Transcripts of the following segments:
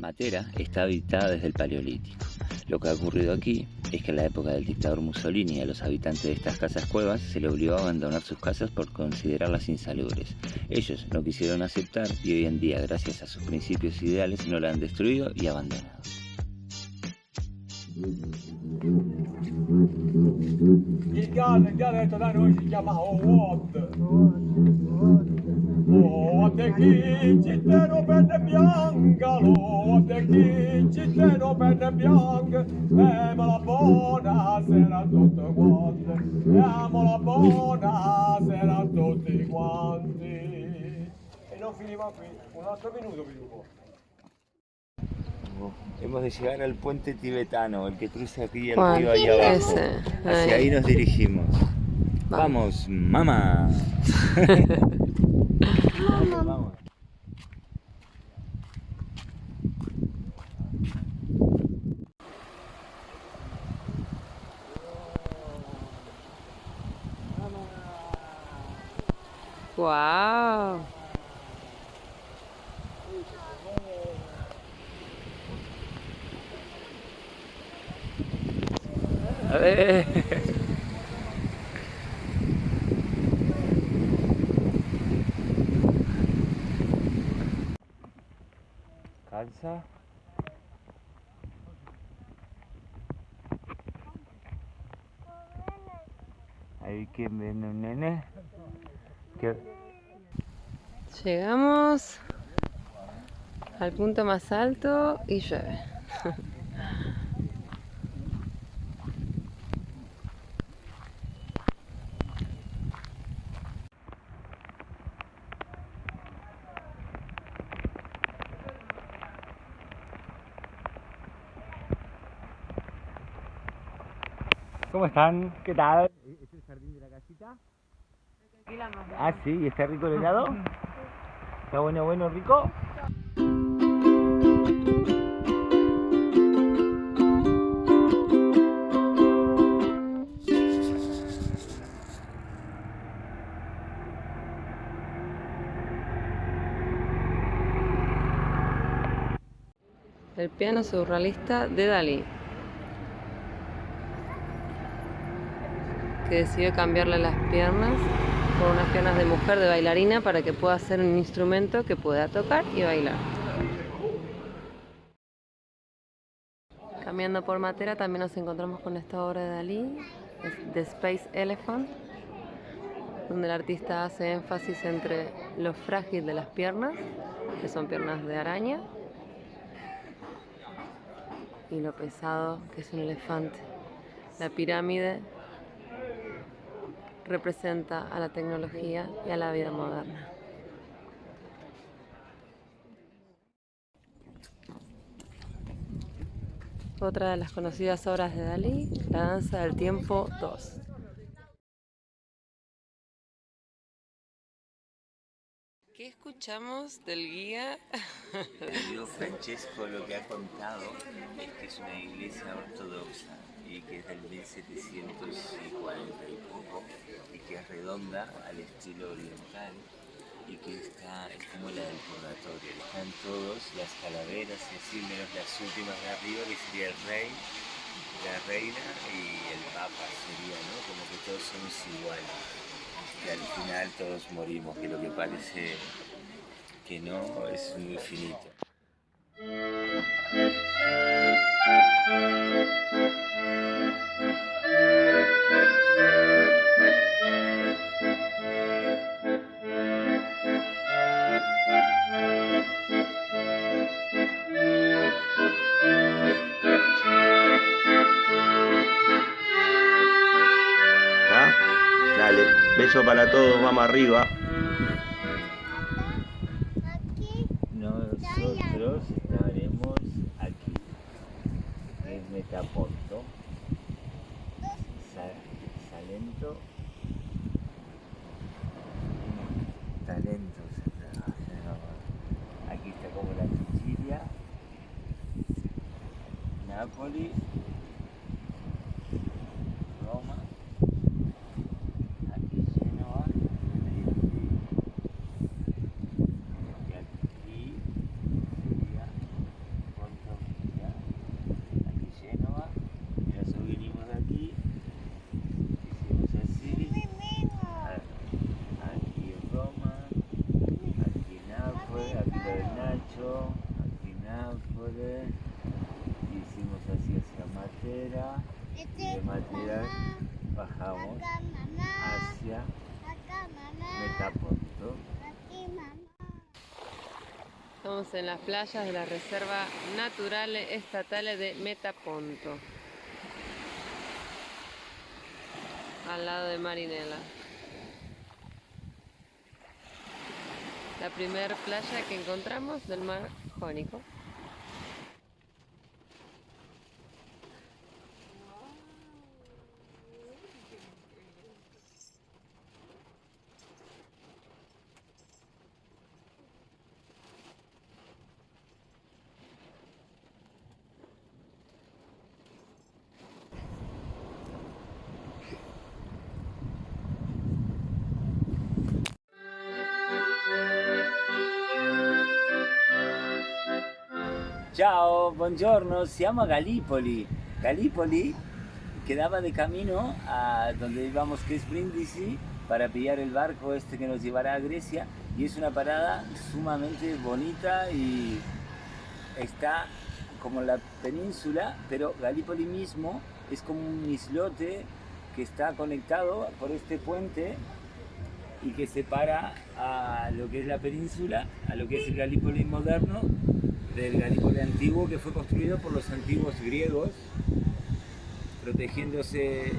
Matera está habitada desde el Paleolítico. Lo que ha ocurrido aquí es que en la época del dictador Mussolini a los habitantes de estas casas-cuevas se les obligó a abandonar sus casas por considerarlas insalubres. Ellos no quisieron aceptar y hoy en día, gracias a sus principios ideales, no la han destruido y abandonado. Il galletto da noi si chiama Howard. Howard è chi cittadino penne bianca, Howard è chi cittadino penne bianca. La buona sera a tutti quanti, la buona sera a tutti quanti. E non finiva qui, un altro minuto per un po'. Hemos de llegar al puente tibetano, el que cruza aquí el ¿Cuál? río ahí abajo. Ese, Hacia ahí nos dirigimos. Vamos, mamá. Vamos. ¡Guau! A ver. Calza. Ahí que viene un nene. Llegamos al punto más alto y llueve. ¿Cómo están? ¿Qué tal? ¿Es el jardín de la casita? Ah, sí, ¿y está rico el helado? ¿Está bueno, rico? El piano surrealista de Dalí, que decidió cambiarle las piernas por unas piernas de mujer, de bailarina, para que pueda hacer un instrumento que pueda tocar y bailar. Caminando por Matera también nos encontramos con esta obra de Dalí, The Space Elephant, donde el artista hace énfasis entre lo frágil de las piernas, que son piernas de araña, y lo pesado, que es un elefante. La pirámide representa a la tecnología y a la vida moderna. Otra de las conocidas obras de Dalí, La danza del tiempo 2. ¿Qué escuchamos del guía? El amigo Francesco lo que ha contado es que es una iglesia ortodoxa y que es del 1740 y poco y que es redonda al estilo oriental y que es como la del purgatorio. Están todos las calaveras y así, menos las últimas de arriba, que sería el rey, la reina y el papa sería, ¿no? Como que todos somos iguales. Y al final todos morimos, que lo que parece que no es un infinito. Dale, beso para todos, vamos arriba. Nosotros estaremos aquí, en Metaponto, Salento, Talentos. Aquí está como la Sicilia, Nápoles, Roma, aquí Génova, y aquí sería tarde, hicimos así hacia Matera y de Matera bajamos hacia Metaponto. Estamos en las playas de la Reserva Natural Estatal de Metaponto, al lado de Marinella. La primera playa que encontramos del mar Jónico. Ciao, buongiorno, siamo a Gallipoli. Gallipoli quedaba de camino a donde íbamos, que es Brindisi, para pillar el barco este que nos llevará a Grecia, y es una parada sumamente bonita y está como la península, pero Gallipoli mismo es como un islote que está conectado por este puente y que separa a lo que es la península, a lo que es el Gallipoli moderno, del Gallipoli antiguo, que fue construido por los antiguos griegos, protegiéndose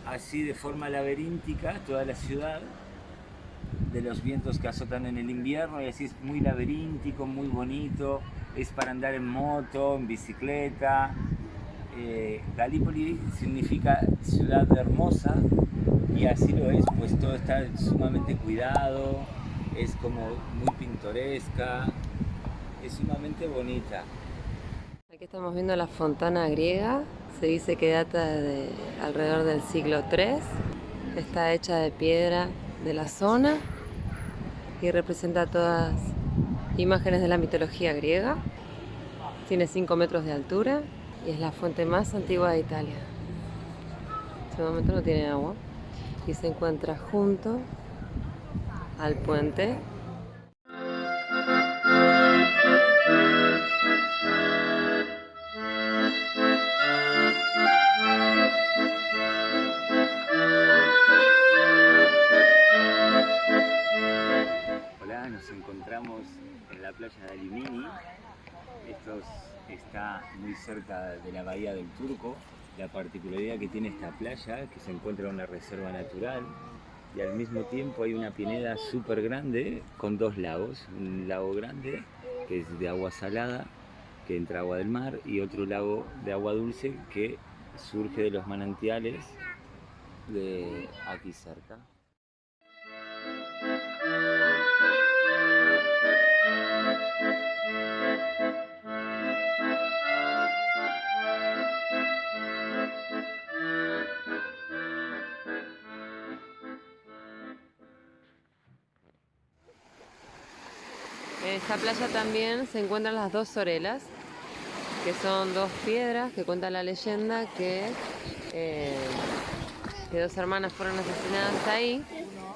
así de forma laberíntica toda la ciudad de los vientos que azotan en el invierno, y así es muy laberíntico, muy bonito, es para andar en moto, en bicicleta. Gallipoli significa ciudad hermosa, y así lo es, pues todo está sumamente cuidado, es como muy pintoresca, es sumamente bonita. Aquí estamos viendo la fontana griega, se dice que data de alrededor del siglo III, está hecha de piedra de la zona y representa todas imágenes de la mitología griega, tiene 5 metros de altura y es la fuente más antigua de Italia. En este momento no tiene agua y se encuentra junto al puente. Hola, nos encontramos en la playa de Alimini. Esto está muy cerca de la bahía del Turco. La particularidad que tiene esta playa, que se encuentra en una reserva natural, y al mismo tiempo hay una pineda súper grande con 2 lagos. Un lago grande que es de agua salada, que entra agua del mar, y otro lago de agua dulce que surge de los manantiales de aquí cerca. En esta playa también se encuentran las 2 Sorelas, que son 2 piedras que cuenta la leyenda que 2 hermanas fueron asesinadas ahí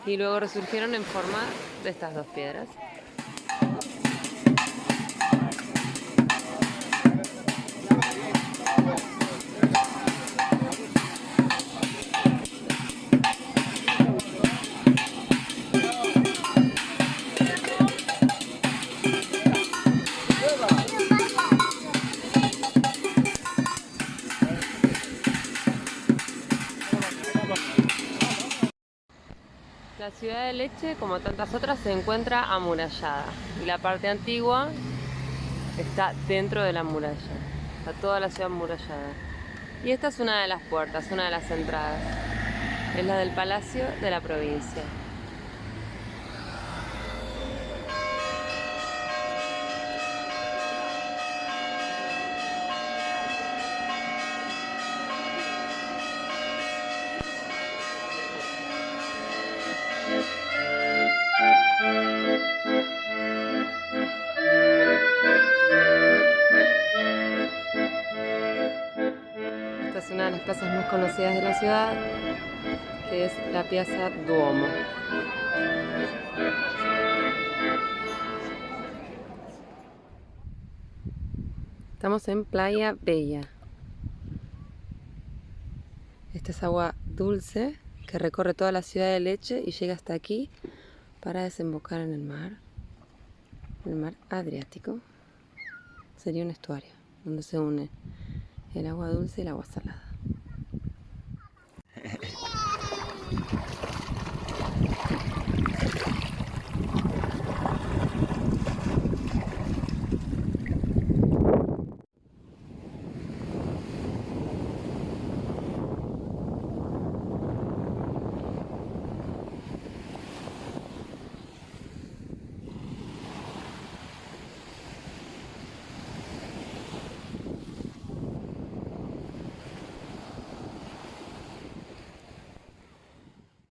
y luego resurgieron en forma de estas 2 piedras. La ciudad de Lecce, como tantas otras, se encuentra amurallada y la parte antigua está dentro de la muralla, está toda la ciudad amurallada. Y esta es una de las puertas, una de las entradas, es la del Palacio de la Provincia. Esta es una de las plazas más conocidas de la ciudad, que es la Piazza Duomo. Estamos en Playa Bella. Esta es agua dulce que recorre toda la ciudad de Lecce y llega hasta aquí para desembocar en el mar Adriático. Sería un estuario donde se une el agua dulce y el agua salada.